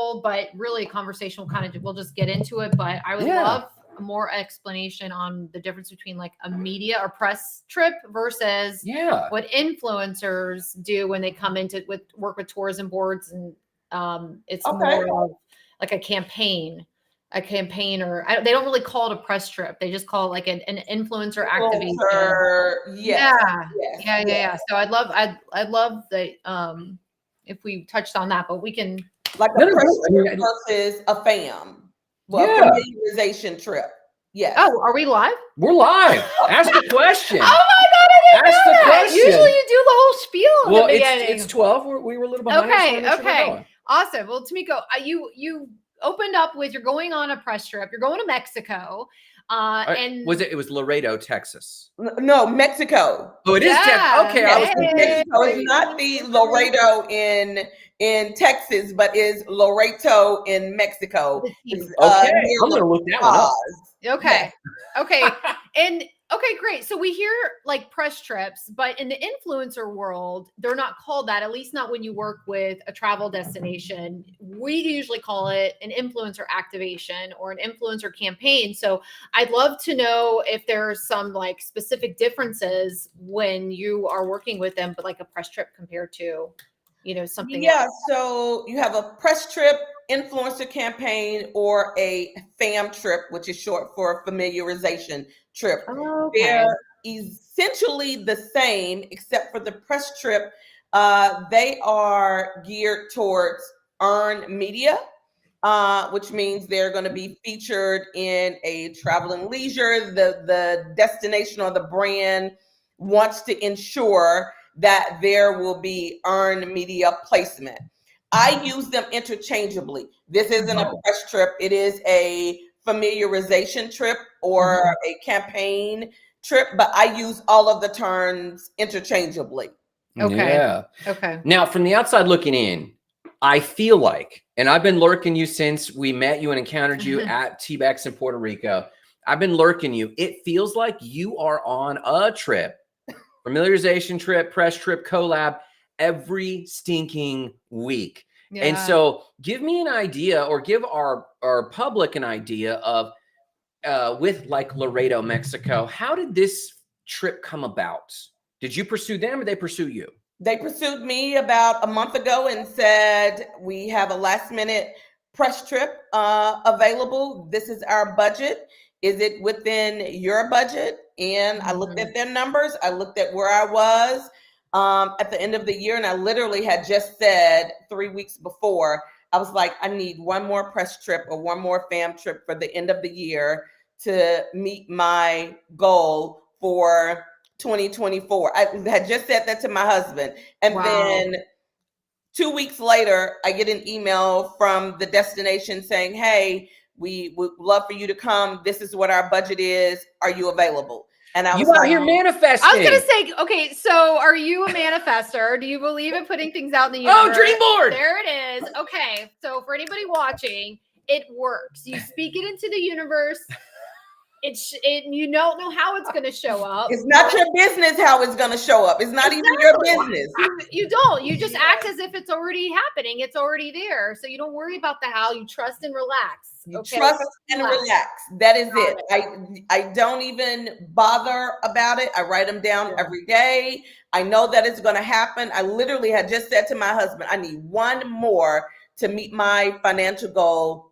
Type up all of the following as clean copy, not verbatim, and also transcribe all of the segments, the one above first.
technical, but really conversational kind of, we'll just get into it. But I would love more explanation on the difference between like a media or press trip versus what influencers do when they come into work with tourism boards. And it's more of like a campaign, or they don't really call it a press trip. They just call it like an influencer activation. Yeah. So I'd love that if we touched on that, but we can like a press trip versus a familiarization trip. Yes. Oh, are we live? We're live. Ask the question. Oh my God, I didn't know that. Usually you do the whole spiel at the beginning. It's 12. We were a little behind. Okay. Awesome. Well, Tamiko, you opened up with you're going on a press trip. You're going to Mexico. And it was Laredo, Texas? No, Mexico. Oh, it is Texas. Okay. Mexico is not the Laredo in Texas, but is Loreto in Mexico. Okay. I'm going to look that one up. Okay. And okay, great. So we hear like press trips, but in the influencer world, they're not called that, at least not when you work with a travel destination. We usually call it an influencer activation or an influencer campaign. So I'd love to know if there's some like specific differences when you are working with them, but like a press trip compared to, something else. So you have a press trip, influencer campaign, or a fam trip, which is short for familiarization trip. Okay. They're essentially the same, except for the press trip. They are geared towards earned media, which means they're going to be featured in a travel and leisure. The destination or the brand wants to ensure that there will be earned media placement. I use them interchangeably. This isn't a press trip. It is a familiarization trip or a campaign trip, but I use all of the terms interchangeably. Okay. Yeah. Okay. Now, from the outside looking in, I feel like, and I've been lurking you since we met you and encountered you at TBEX in Puerto Rico. I've been lurking you. It feels like you are on a trip, familiarization trip, press trip, collab, every stinking week. Yeah. And so give me an idea, or give our public an idea of with like Laredo, Mexico, how did this trip come about? Did you pursue them or they pursue you? They pursued me about a month ago and said, we have a last minute press trip available. This is our budget. Is it within your budget? And I looked at their numbers. I looked at where I was at the end of the year. And I literally had just said 3 weeks before, I was like, I need one more press trip or one more fam trip for the end of the year to meet my goal for 2024. I had just said that to my husband. And then 2 weeks later, I get an email from the destination saying, hey, we would love for you to come. This is what our budget is. Are you available? And I was out here manifesting. I was going to say, okay, so are you a manifestor? Do you believe in putting things out in the universe? Oh, dream board. There it is. Okay. So for anybody watching, it works. You speak it into the universe. You don't know how it's going to show up. It's not your business how it's going to show up. It's not even your business. You don't. You just act as if it's already happening. It's already there. So you don't worry about the how. You trust and relax. You trust and relax. That is it. I don't even bother about it. I write them down every day. I know that it's going to happen. I literally had just said to my husband, I need one more to meet my financial goal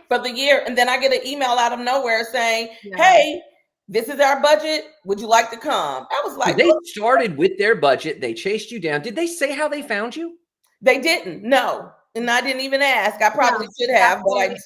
for the year. And then I get an email out of nowhere saying, hey, this is our budget. Would you like to come? I was like, they started with their budget. They chased you down. Did they say how they found you? They didn't. No. And I didn't even ask. I probably should have, but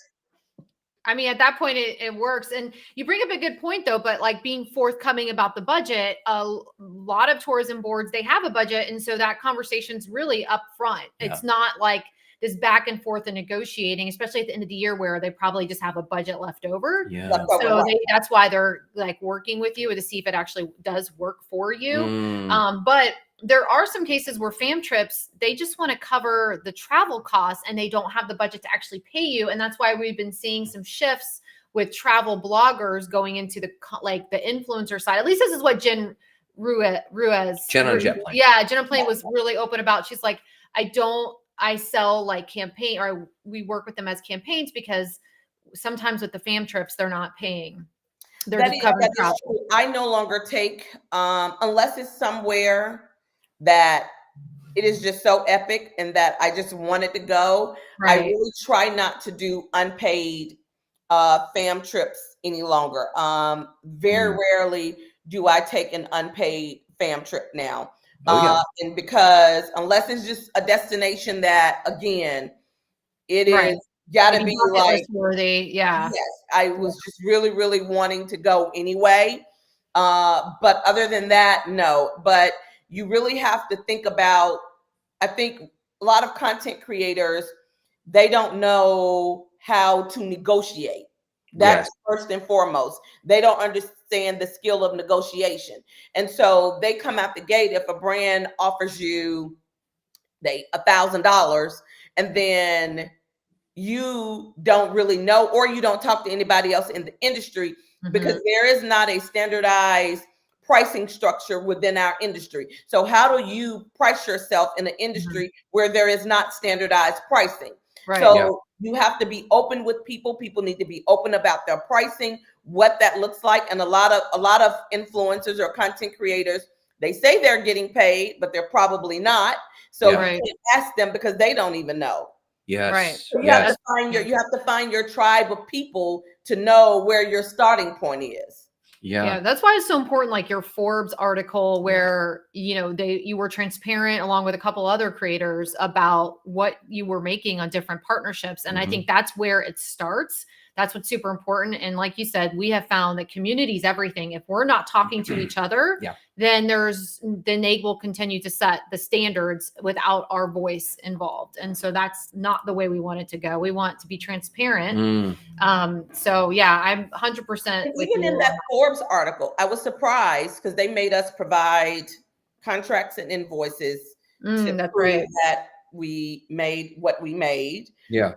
I mean, at that point, it works. And you bring up a good point, though, but like being forthcoming about the budget, a lot of tourism boards, they have a budget. And so that conversation's really upfront. Yeah. It's not like this back and forth and negotiating, especially at the end of the year where they probably just have a budget left over. Yeah. So that's why they're like working with you to see if it actually does work for you. But there are some cases where fam trips, they just want to cover the travel costs and they don't have the budget to actually pay you. And that's why we've been seeing some shifts with travel bloggers going into the influencer side. At least this is what Jen Ruiz. Jen on Jet Plane. Yeah, Jen on Plane was really open about. She's like, I don't I sell like campaign, or we work with them as campaigns, because sometimes with the fam trips, they're not paying. They're just covering that is travel. true. I no longer take, unless it's somewhere that it is just so epic and that I just wanted to go. I Right. really try not to do unpaid fam trips any longer. Very rarely do I take an unpaid fam trip now. Oh yeah. And because unless it's just a destination that, again, it Right. is gotta Maybe be bucket like, list worthy. Yeah. yes, I was just really, really wanting to go anyway. But other than that, no. But you really have to think about, I think a lot of content creators, they don't know how to negotiate. That's Yes. first and foremost. They don't understand the skill of negotiation. And so they come out the gate, if a brand offers you $1,000, and then you don't really know, or you don't talk to anybody else in the industry, because there is not a standardized pricing structure within our industry. So how do you price yourself in an industry where there is not standardized pricing? Right. So you have to be open with people. People need to be open about their pricing, what that looks like. And a lot of influencers or content creators, they say they're getting paid, but they're probably not. So you can't ask them because they don't even know. Yes. Right. So you have to find your tribe of people to know where your starting point is. Yeah, that's why it's so important. Like your Forbes article, where you were transparent along with a couple other creators about what you were making on different partnerships, and I think that's where it starts. That's what's super important. And like you said, we have found that community is everything. If we're not talking to each other, then they will continue to set the standards without our voice involved. And so that's not the way we want it to go. We want to be transparent. So yeah, I'm 100% with even you. in that Forbes article, I was surprised because they made us provide contracts and invoices to That's prove right. that we made what we made. Yeah.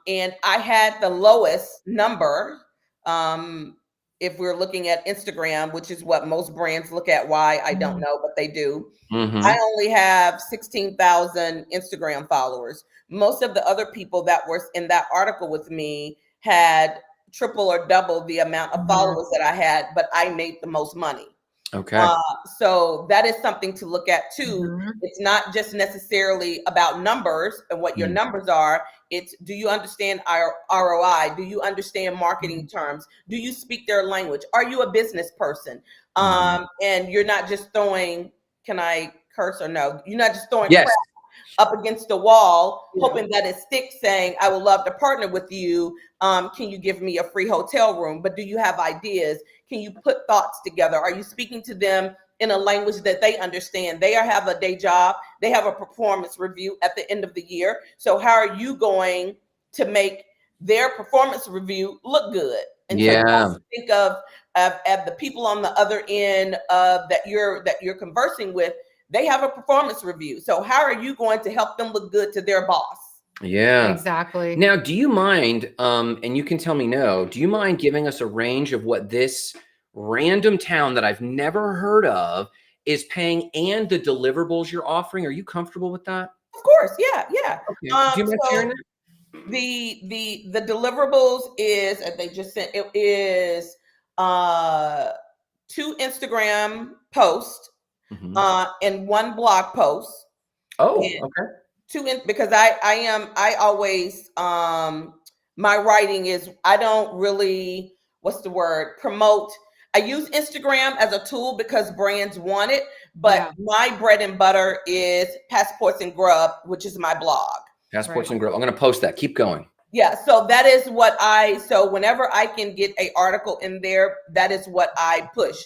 And I had the lowest number. If we're looking at Instagram, which is what most brands look at, why I don't know, but they do. I only have 16,000 Instagram followers. Most of the other people that were in that article with me had triple or double the amount of followers that I had, but I made the most money. Okay. So that is something to look at too. It's not just necessarily about numbers and what your numbers are. It's, do you understand our ROI? Do you understand marketing terms? Do you speak their language? Are you a business person? And you're not just throwing, can I curse or no? You're not just throwing crap up against the wall, hoping that it sticks, saying, I would love to partner with you. Can you give me a free hotel room? But do you have ideas? Can you put thoughts together? Are you speaking to them in a language that they understand? They have a day job. They have a performance review at the end of the year. So how are you going to make their performance review look good? And so you have to think of the people on the other end that you're conversing with. They have a performance review. So how are you going to help them look good to their boss? Yeah, exactly. Now, do you mind, and you can tell me no, do you mind giving us a range of what this random town that I've never heard of is paying and the deliverables you're offering? Are you comfortable with that? Of course. Yeah. Okay. Do you mind sharing that? The deliverables is, they just sent, it is 2 Instagram posts and 1 blog post. Oh, and okay. because I always, my writing is, I don't really, what's the word, promote. I use Instagram as a tool because brands want it, but my bread and butter is Passports and Grub, which is my blog. Passports and Grub. I'm going to post that. Keep going. Yeah, so that is what so whenever I can get an article in there, that is what I push.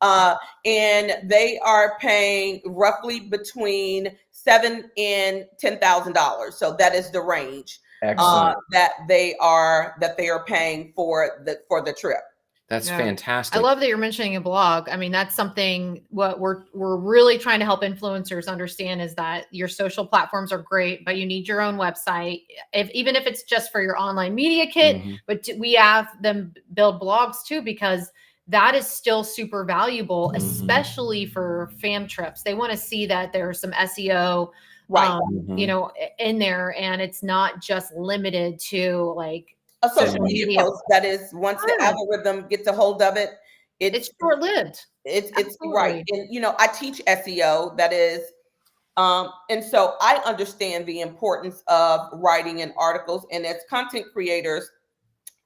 And they are paying roughly between $7,000 and $10,000. So that is the range that they are paying for the trip. That's fantastic. I love that you're mentioning a blog. I mean, that's something what we're really trying to help influencers understand, is that your social platforms are great, but you need your own website. Even if it's just for your online media kit, but we have them build blogs too, because that is still super valuable, especially for fam trips. They want to see that there's some SEO Right. you know, in there, and it's not just limited to like A social media post that is, once the algorithm gets a hold of it, it's short-lived. it's right. And you know, I teach SEO, that is, and so I understand the importance of writing in articles, and as content creators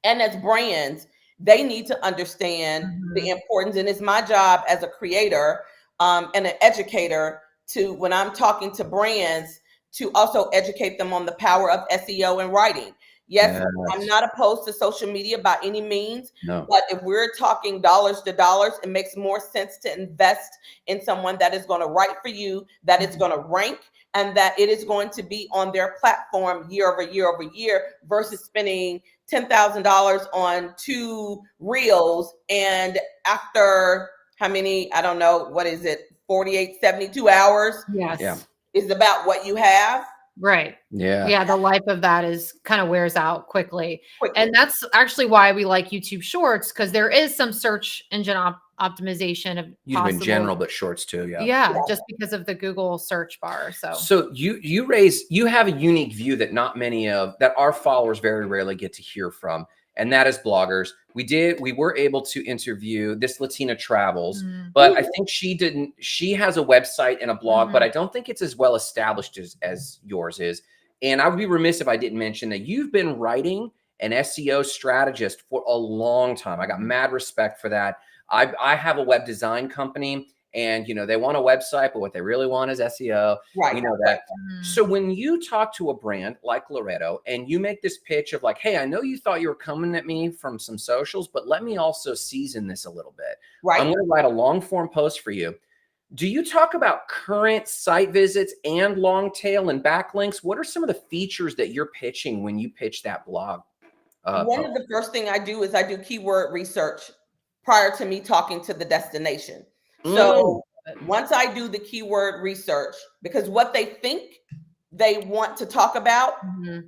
and as brands, they need to understand the importance. And it's my job as a creator and an educator to, when I'm talking to brands, to also educate them on the power of SEO and writing. Yes, I'm not opposed to social media by any means, but if we're talking dollars to dollars, it makes more sense to invest in someone that is going to write for you, that is going to rank, and that it is going to be on their platform year over year over year, versus spending $10,000 on 2 reels, and after how many, I don't know, what is it, 48, 72 hours? Yes. Is about what you have. Right. Yeah. Yeah. The life of that is kind of wears out quickly. And that's actually why we like YouTube Shorts, because there is some search engine optimization of YouTube in general, but shorts too. Yeah. Just because of the Google search bar. So you have a unique view that not many that our followers very rarely get to hear from. And that is bloggers. We were able to interview this Latina Travels, but I think she has a website and a blog, but I don't think it's as well established as yours is. And I would be remiss if I didn't mention that you've been writing an SEO strategist for a long time. I got mad respect for that. I have a web design company, and, you know, they want a website, but what they really want is SEO. Right. We know that. So when you talk to a brand like Loretto and you make this pitch of like, hey, I know you thought you were coming at me from some socials, but let me also season this a little bit. Right. I'm going to write a long form post for you. Do you talk about current site visits and long tail and backlinks? What are some of the features that you're pitching when you pitch that blog? One of the first thing I do is I do keyword research prior to me talking to the destination. So once I do the keyword research, because what they think they want to talk about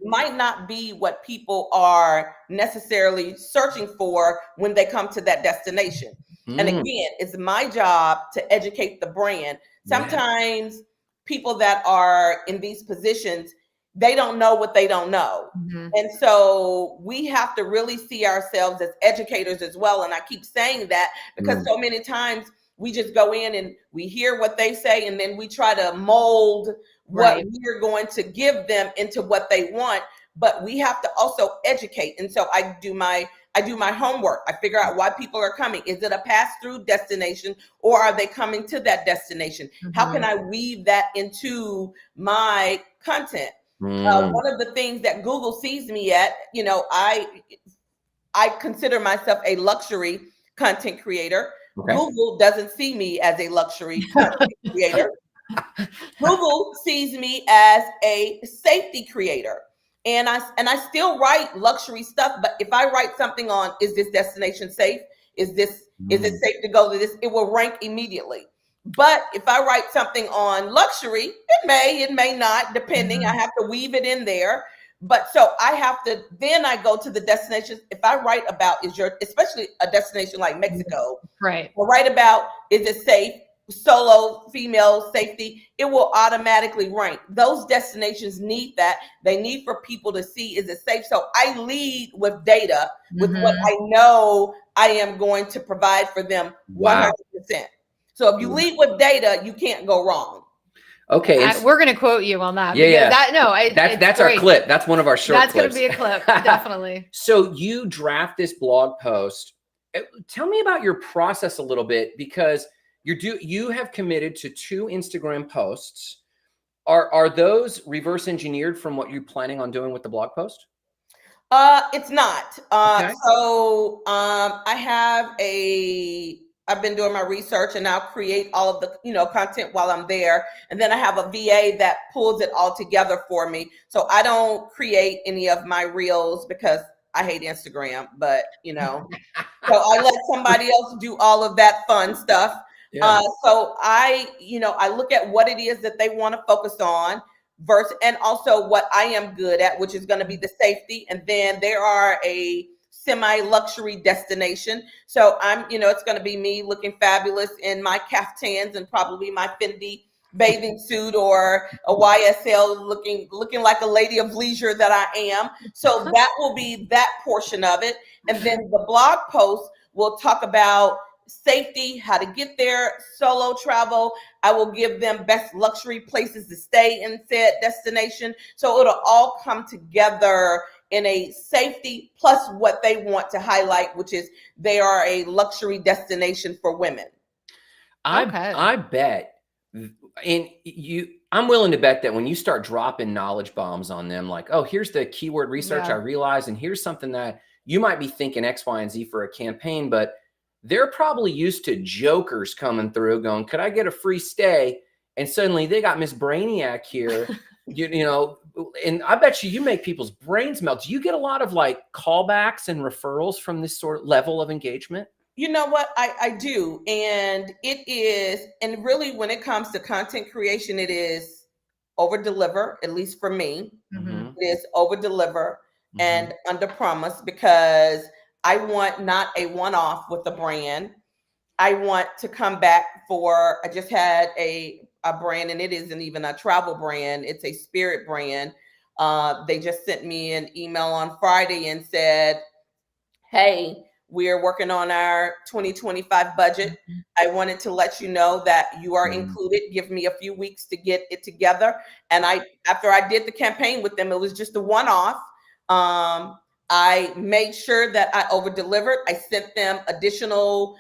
might not be what people are necessarily searching for when they come to that destination. And again, it's my job to educate the brand. Sometimes people that are in these positions, they don't know what they don't know. And so we have to really see ourselves as educators as well. And I keep saying that because so many times we just go in and we hear what they say, and then we try to mold what we're going to give them into what they want. But we have to also educate. And so I do my homework. I figure out why people are coming. Is it a pass-through destination, or are they coming to that destination? How can I weave that into my content? One of the things that Google sees me at, you know, I consider myself a luxury content creator. Google doesn't see me as a luxury content creator. Google sees me as a safety creator. And I still write luxury stuff, but if I write something on, is this destination safe? Is it safe to go to this? It will rank immediately. But if I write something on luxury, it may not, depending. I have to weave it in there. But so I have to, then I go to the destinations. If I write about, especially a destination like Mexico, right? Or write about, is it safe? Solo female safety, it will automatically rank. Those destinations need that. They need for people to see, is it safe? So I lead with data, with what I know I am going to provide for them 100%. So if you lead with data, you can't go wrong. Okay. We're going to quote you on that. Yeah. That's our clip. That's one of our short clips. That's going to be a clip. Definitely. So you draft this blog post. Tell me about your process a little bit, because you have committed to 2 Instagram posts. Are those reverse engineered from what you're planning on doing with the blog post? It's not. So I've been doing my research, and I'll create all of the content while I'm there, and then I have a VA that pulls it all together for me. So I don't create any of my reels because I hate Instagram, but so I let somebody else do all of that fun stuff. So I look at what it is that they want to focus on and also what I am good at, which is going to be the safety. And then there are a semi-luxury destination. So it's going to be me looking fabulous in my caftans and probably my Fendi bathing suit or a YSL looking like a lady of leisure that I am. So that will be that portion of it. And then the blog post will talk about safety, how to get there, solo travel. I will give them best luxury places to stay in said destination. So it'll all come together in a safety plus what they want to highlight, which is they are a luxury destination for women. I bet, and I'm willing to bet that when you start dropping knowledge bombs on them, like, oh, here's the keyword research I realized, and here's something that you might be thinking X, Y, and Z for a campaign, but they're probably used to jokers coming through going, could I get a free stay? And suddenly they got Miss Brainiac here, you know, and I bet you make people's brains melt. Do you get a lot of like callbacks and referrals from this sort of level of engagement? You know what? I do. And it is, and really when it comes to content creation, it is over deliver, at least for me. Mm-hmm. It is over deliver and under promise, because I want not a one-off with the brand. I want to come back for, I just had a brand, and it isn't even a travel brand. It's a spirit brand. They just sent me an email on Friday and said, hey, we're working on our 2025 budget. I wanted to let you know that you are included. Give me a few weeks to get it together. And after I did the campaign with them, it was just a one-off. I made sure that I over-delivered. I sent them additional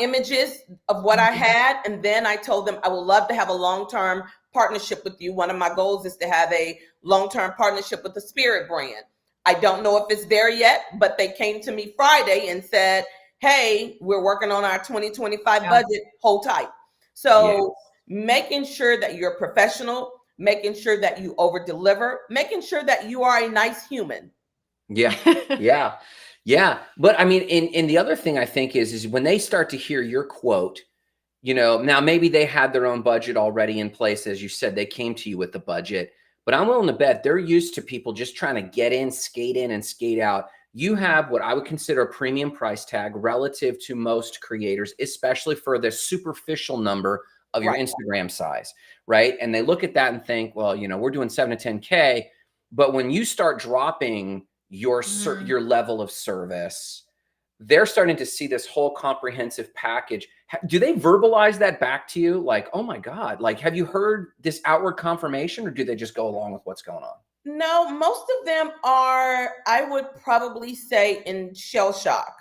images of what I had. And then I told them I would love to have a long-term partnership with you. One of my goals is to have a long-term partnership with the Spirit brand. I don't know if it's there yet, but they came to me Friday and said, hey, we're working on our 2025 budget, hold tight. So making sure that you're professional, making sure that you over deliver, making sure that you are a nice human. Yeah. But I mean, and the other thing I think is when they start to hear your quote, you know, now maybe they had their own budget already in place. As you said, they came to you with the budget, but I'm willing to bet they're used to people just trying to get in and skate out. You have what I would consider a premium price tag relative to most creators, especially for the superficial number of your Instagram size, right? And they look at that and think, well, you know, we're doing 7 to 10K, but when you start dropping your level of service, they're starting to see this whole comprehensive package. Do they verbalize that back to you? Like, oh my God, like, have you heard this outward confirmation, or do they just go along with what's going on? No, most of them are, I would probably say, in shell shock.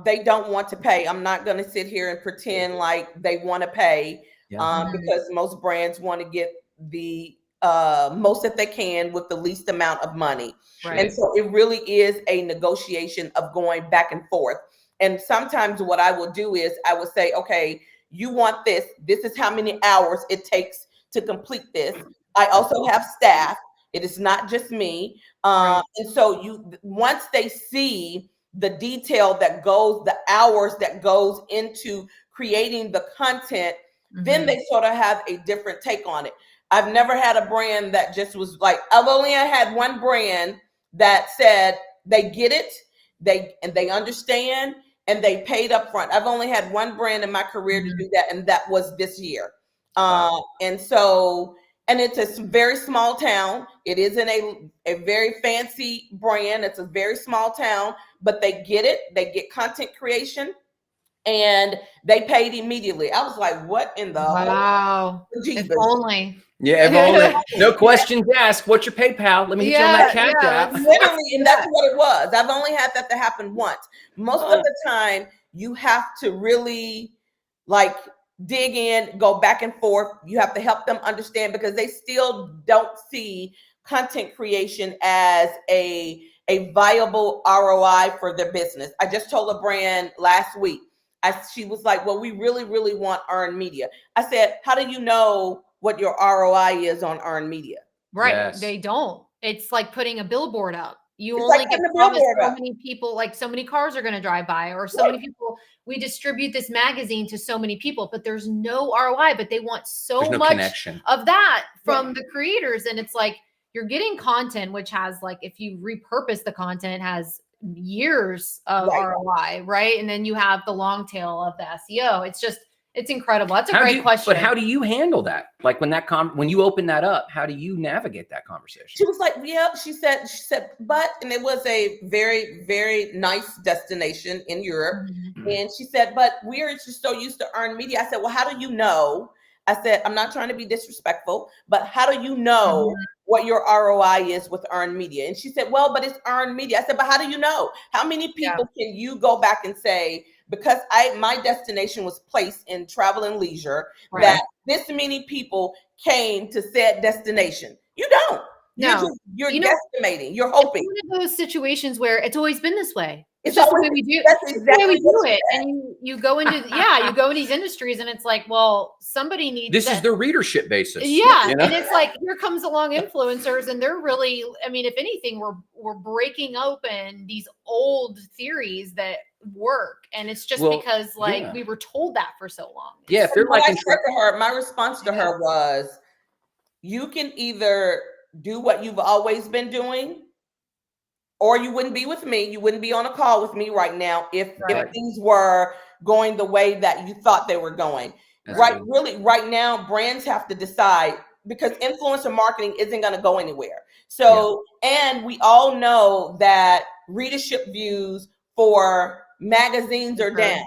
They don't want to pay. I'm not going to sit here and pretend like they want to pay, because most brands want to get the most that they can with the least amount of money. And so it really is a negotiation of going back and forth. And sometimes what I will do is I will say, okay, you want this. This is how many hours it takes to complete this. I also have staff. It is not just me. And so once they see the detail that goes, the hours that goes into creating the content, then they sort of have a different take on it. I've never had a brand that just was like, I've only had one brand that said they get it, they understand, and they paid up front. I've only had one brand in my career to do that, and that was this year. And so, and it's a very small town. It isn't a very fancy brand. It's a very small town, but they get it. They get content creation, and they paid immediately. I was like, what in the wow? If only. Yeah, if only. No questions asked. What's your PayPal? Let me get you on that cash app. Literally, and that's what it was. I've only had that to happen once. Most of the time, you have to really like dig in, go back and forth. You have to help them understand, because they still don't see content creation as a viable ROI for their business. I just told a brand last week. She was like, well, we really, really want earned media. I said, how do you know what your ROI is on earned media? Right. Yes. They don't. It's like putting a billboard up. You it's only like get promised so many people, like so many cars are going to drive by, or so many people. We distribute this magazine to so many people, but there's no ROI, but they want so much connection of that from the creators. And it's like, you're getting content, which has like, if you repurpose the content, has years of ROI, right? And then you have the long tail of the SEO. It's just, It's incredible. That's a great question. But how do you handle that? Like when when you open that up, how do you navigate that conversation? She was like, yeah, she said, but, and it was a very, very nice destination in Europe. Mm-hmm. And she said, but we're just so used to earned media. I said, well, how do you know? I said, I'm not trying to be disrespectful, but how do you know what your ROI is with earned media? And she said, well, but it's earned media. I said, but how do you know? How many people can you go back and say, because my destination was placed in travel and leisure, that this many people came to said destination? You don't. No, You're guesstimating. You're hoping. It's one of those situations where it's always been this way. It's just always the way we do. That's exactly exactly the way we what do it. And you go into you go in these industries, and it's like, well, somebody needs. This is their readership basis. Yeah, you know? and it's like here comes along influencers, and they're really. I mean, if anything, we're breaking open these old theories that work, and it's just because we were told that for so long. Yeah, if they're like, I said to her, my response to her was, you can either do what you've always been doing, or you wouldn't be with me. You wouldn't be on a call with me right now if things were going the way that you thought they were going. Really, right now, brands have to decide, because influencer marketing isn't going to go anywhere. So, and we all know that readership views for magazines are down.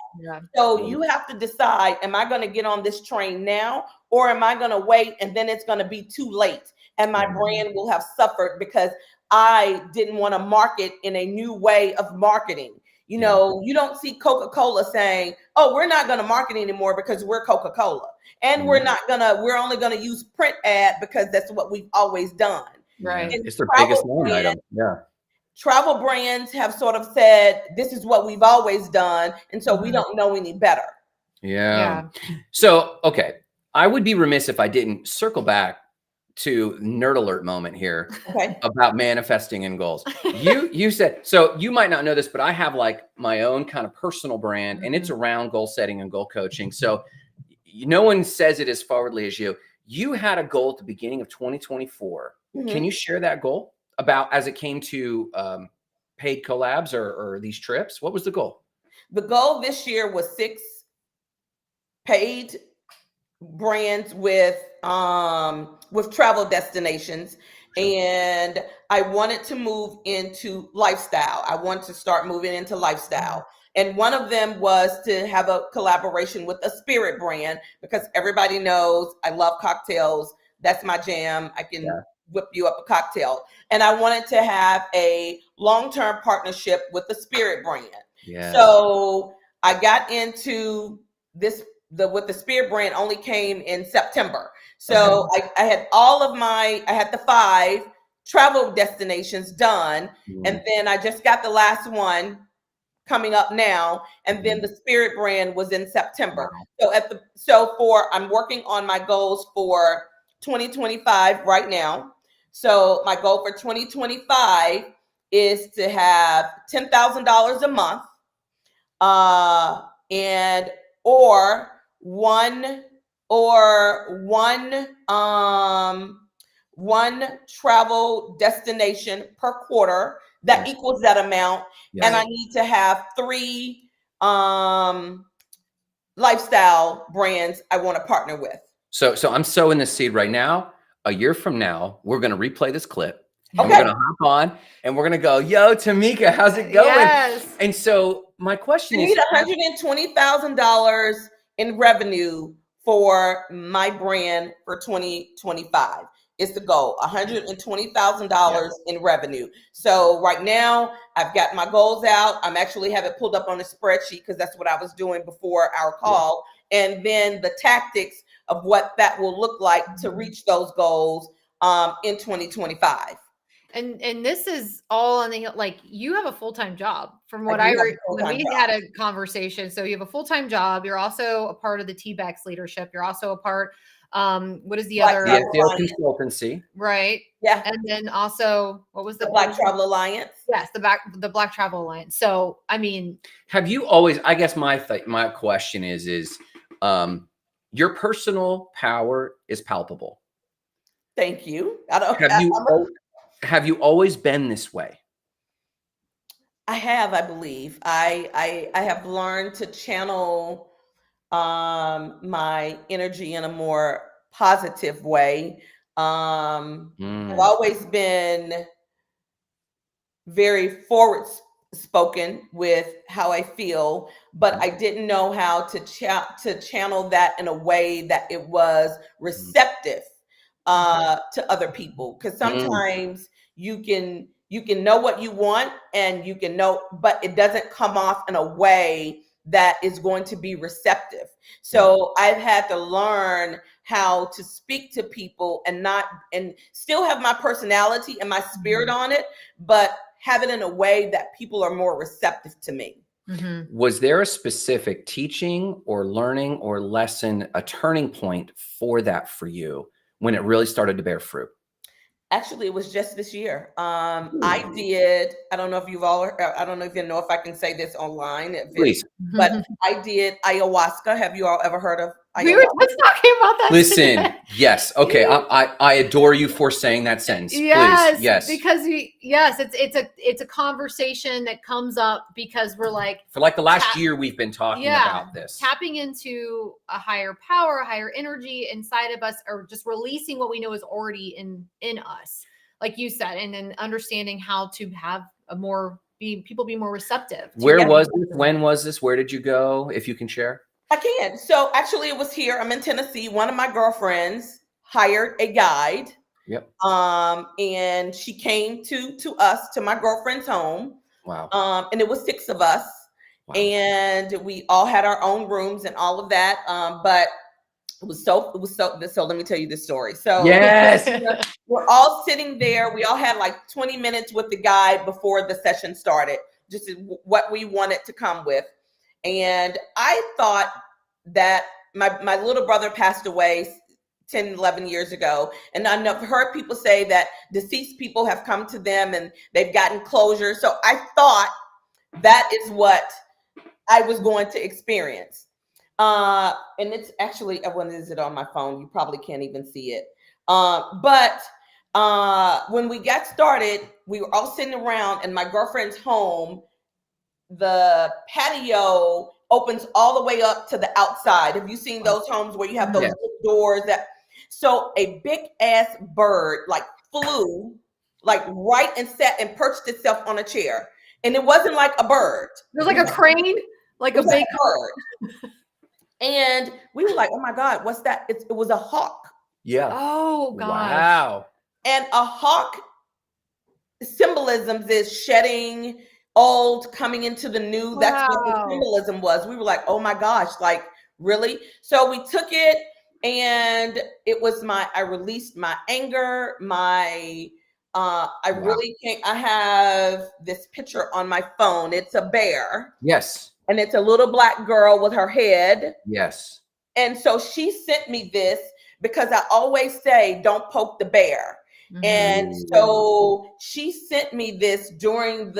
So you have to decide, am I going to get on this train now, or am I going to wait and then it's going to be too late and my brand will have suffered because I didn't want to market in a new way of marketing. You know, you don't see Coca-Cola saying, oh, we're not going to market anymore because we're Coca-Cola. And we're only going to use print ad because that's what we've always done. Right. It's their biggest line item. Yeah. Travel brands have sort of said, this is what we've always done. And so we don't know any better. Yeah. So, okay. I would be remiss if I didn't circle back to nerd alert moment here about manifesting and goals. You said, so you might not know this, but I have like my own kind of personal brand, and it's around goal setting and goal coaching. So no one says it as forwardly as you. You had a goal at the beginning of 2024. Can you share that goal about as it came to paid collabs or these trips? What was the goal? The goal this year was 6 paid brands with travel destinations, and I wanted to move into lifestyle. I wanted to start moving into lifestyle, and one of them was to have a collaboration with a spirit brand, because everybody knows I love cocktails. That's my jam. I can whip you up a cocktail, and I wanted to have a long-term partnership with the spirit brand. So I got into this. With the spirit brand only came in September. So I had I had the 5 travel destinations done. And then I just got the last one coming up now. And then the spirit brand was in September. So I'm working on my goals for 2025 right now. So my goal for 2025 is to have $10,000 a month, one travel destination per quarter that equals that amount. And I need to have 3 lifestyle brands I want to partner with. So I'm sowing this seed right now. A year from now, we're going to replay this clip. And we're going to hop on and we're going to go, yo, Tamika, how's it going? Yes. And so my question is, I need $120,000 in revenue for my brand for 2025. Is the goal, $120,000 in revenue. So right now I've got my goals out. I'm actually have it pulled up on a spreadsheet because that's what I was doing before our call. And then the tactics of what that will look like to reach those goals in 2025. And this is all on the, like, you have a full-time job from what when we had a conversation. So you have a full-time job. You're also a part of the TBEX leadership. You're also a part, what is the other? The SEO consultancy. Right. Yeah. And then also, what was the Black Travel Alliance? Yes. The Black Travel Alliance. So, I mean, have you always, I guess my question is your personal power is palpable. Thank you. Have you always been this way? I have, I believe. I have learned to channel my energy in a more positive way. I've Mm. always been very forward spoken with how I feel, but I didn't know how to channel that in a way that it was receptive to other people. Because sometimes you can know what you want and you can know, but it doesn't come off in a way that is going to be receptive. So I've had to learn how to speak to people and still have my personality and my spirit on it, but have it in a way that people are more receptive to me. Was there a specific teaching or learning or lesson, a turning point for that for you when it really started to bear fruit? Actually, it was just this year. I don't know if I don't know if I can say this online, Please. but I did ayahuasca. Have you all ever heard of ayahuasca? We were just talking about that. Listen, today. yes. Okay. I adore you for saying that sentence. Yes, Please. Yes. because it's a conversation that comes up because we're like, For like the last year, we've been talking about this. Tapping into a higher power, a higher energy inside of us, or just releasing what we know is already in us, like you said, and then understanding how to have people be more receptive. Where was this? When was this? Where did you go? If you can share. I can. So actually it was here. I'm in Tennessee. One of my girlfriends hired a guide. Yep. And she came to my girlfriend's home. Wow. And it was 6 of us. Wow. And we all had our own rooms and all of that. But it was so let me tell you this story. So yes, we're all sitting there. We all had like 20 minutes with the guide before the session started, just what we wanted to come with. And I thought that my little brother passed away 10, 11 years ago. And I've heard people say that deceased people have come to them and they've gotten closure. So I thought that is what I was going to experience. And it's actually, when is it on my phone? You probably can't even see it. But when we got started, we were all sitting around in my girlfriend's home. The patio opens all the way up to the outside. Have you seen those homes where you have those doors so a big ass bird like flew like right and sat and perched itself on a chair. And it wasn't like a bird. It was like a crane, like a big bird. And we were like, oh my God, what's that? It was a hawk. Yeah. Oh gosh. Wow. And a hawk symbolism is shedding old, coming into the new. Wow. That's what the symbolism was. We were like, oh my gosh, like really? So we took it and it was I released my anger, I have this picture on my phone. It's a bear. Yes. And it's a little black girl with her head. Yes. And so she sent me this because I always say, don't poke the bear. Mm-hmm. And so she sent me this during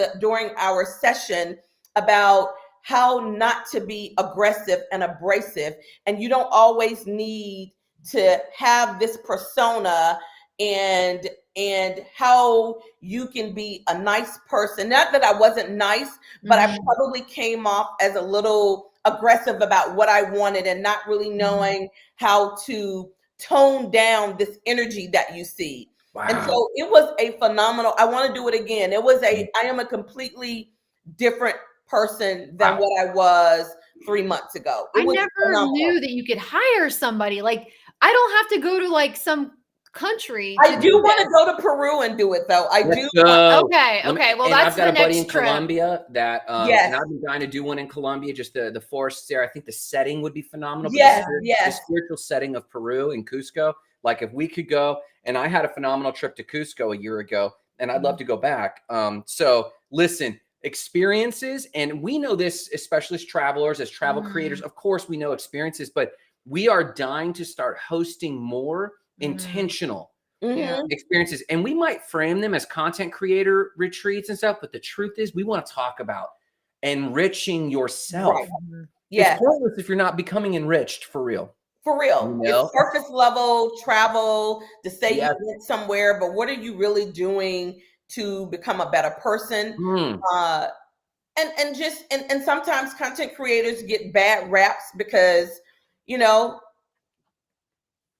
our session about how not to be aggressive and abrasive. And you don't always need to have this persona and how you can be a nice person. Not that I wasn't nice, but I probably came off as a little aggressive about what I wanted and not really knowing how to tone down this energy that you see. Wow. And so it was a phenomenal, I want to do it again. I am a completely different person than what I was 3 months ago. I never knew that you could hire somebody. Like, I don't have to go to like some country. I do want to go to Peru and do it though. Okay. Well, that's I've got the a buddy next in trip. Colombia that, and I've been trying to do one in Colombia. Just the forests there. I think the setting would be phenomenal. The spiritual setting of Peru and Cusco. Like if we could go, and I had a phenomenal trip to Cusco a year ago, and I'd love to go back. So listen, experiences, and we know this, especially as travelers, as travel creators. Of course, we know experiences, but we are dying to start hosting more intentional experiences, and we might frame them as content creator retreats and stuff, but the truth is we want to talk about enriching yourself. It's pointless if you're not becoming enriched for real. You know? It's surface level travel to say you went somewhere, but what are you really doing to become a better person? And sometimes content creators get bad raps because, you know,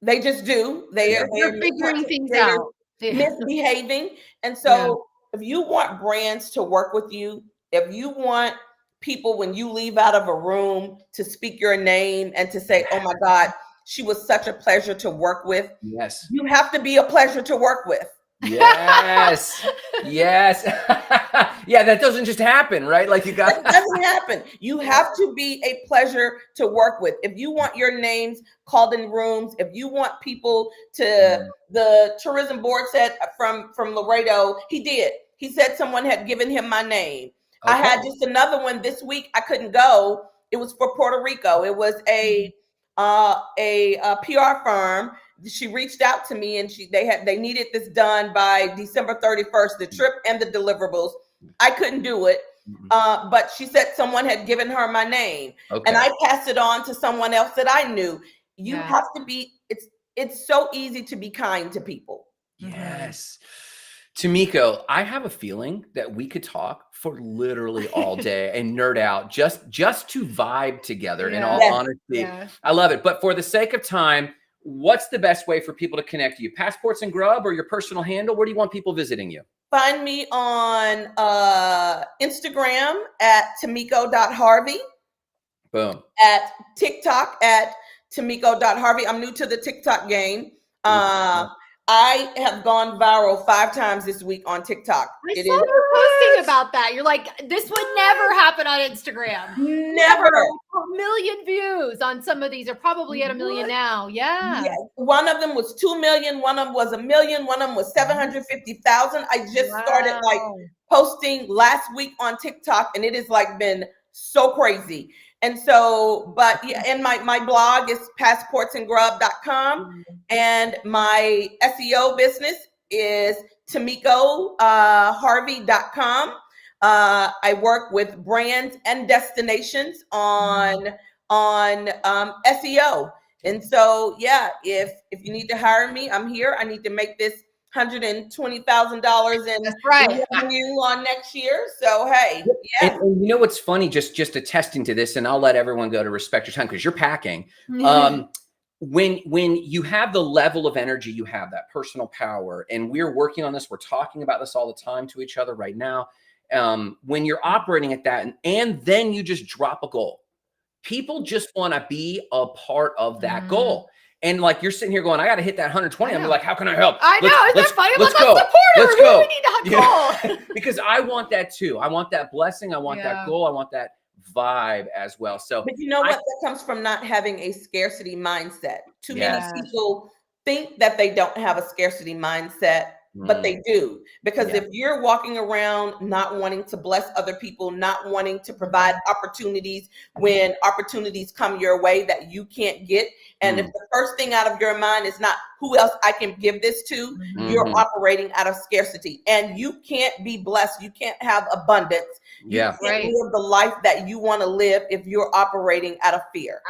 they just do. They're figuring content things creators out. Yeah. misbehaving. And so if you want brands to work with you, if you want people when you leave out of a room to speak your name and to say, oh my God, she was such a pleasure to work with. Yes. You have to be a pleasure to work with. Yes. Yes. Yeah, that doesn't just happen, right? Like you got That doesn't happen. You have to be a pleasure to work with. If you want your names called in rooms, if you want people to, the tourism board said from Laredo, he did. He said someone had given him my name. I had just another one this week. I couldn't go. It was for Puerto Rico. It was a PR firm. She reached out to me and they needed this done by December 31st, the trip and the deliverables. I couldn't do it. But she said someone had given her my name, and I passed it on to someone else that I knew. You have to be, it's so easy to be kind to people. Yes. Tamiko, I have a feeling that we could talk for literally all day and nerd out just to vibe together in all honesty. Yeah. I love it. But for the sake of time, what's the best way for people to connect to you? Passports and Grub or your personal handle? Where do you want people visiting you? Find me on Instagram at tamiko.harvey. Boom. At TikTok at tamiko.harvey. I'm new to the TikTok game. I have gone viral 5 times this week on TikTok. I saw you posting about that. You're like, this would never happen on Instagram. Never. A million views on some of these are probably at 1 million now. Yeah. One of them was 2 million. One of them was 1 million. One of them was 750,000. I just started like posting last week on TikTok, and it has like been so crazy. And so, but yeah, and my blog is passportsandgrub.com, and my SEO business is tamikoharvey.com. I work with brands and destinations on SEO. And so, yeah, if you need to hire me, I'm here. I need to make this $120,000 in revenue on next year. So, hey, yeah. And you know what's funny, just attesting to this, and I'll let everyone go to respect your time because you're packing. When you have the level of energy, you have that personal power, and we're working on this. We're talking about this all the time to each other right now. When you're operating at that, and then you just drop a goal, people just want to be a part of that goal. And like you're sitting here going, I got to hit that 120. I'm like, how can I help? I know. Isn't that funny? Let's go. Let's go. We need to call. Because I want that too. I want that blessing. I want that goal. I want that vibe as well. So, but you know what? That comes from not having a scarcity mindset. Too many people think that they don't have a scarcity mindset, but they do. Because if you're walking around not wanting to bless other people, not wanting to provide opportunities when opportunities come your way that you can't get, and if the first thing out of your mind is not who else I can give this to, you're operating out of scarcity, and you can't be blessed. You can't have abundance. You can't live the life that you want to live if you're operating out of fear.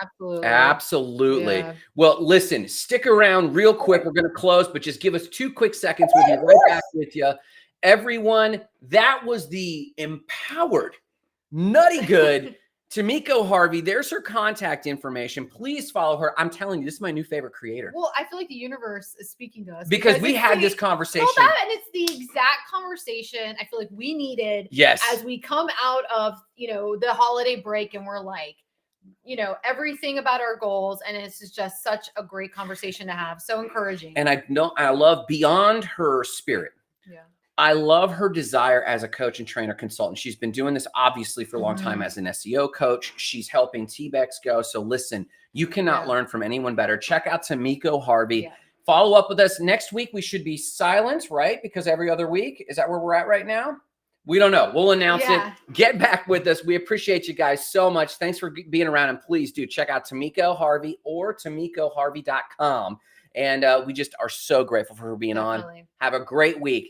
Absolutely. Yeah. Well, listen, stick around real quick. We're going to close, but just give us 2 quick seconds. We'll be right back with you. Everyone, that was the empowered, nutty good Tamiko Harvey. There's her contact information. Please follow her. I'm telling you, this is my new favorite creator. Well, I feel like the universe is speaking to us because we had this conversation. And it's the exact conversation I feel like we needed as we come out of, the holiday break, and we're like, everything about our goals. And it's just such a great conversation to have. So encouraging. And I love beyond her spirit. Yeah. I love her desire as a coach and trainer consultant. She's been doing this obviously for a long time as an SEO coach. She's helping TBEX go. So listen, you cannot learn from anyone better. Check out Tamiko Harvey. Yeah. Follow up with us next week. We should be silent, right? Because every other week, is that where we're at right now? We don't know. We'll announce it. Get back with us. We appreciate you guys so much. Thanks for being around. And please do check out Tamiko Harvey or tamikoharvey.com. And we just are so grateful for her being on. Have a great week.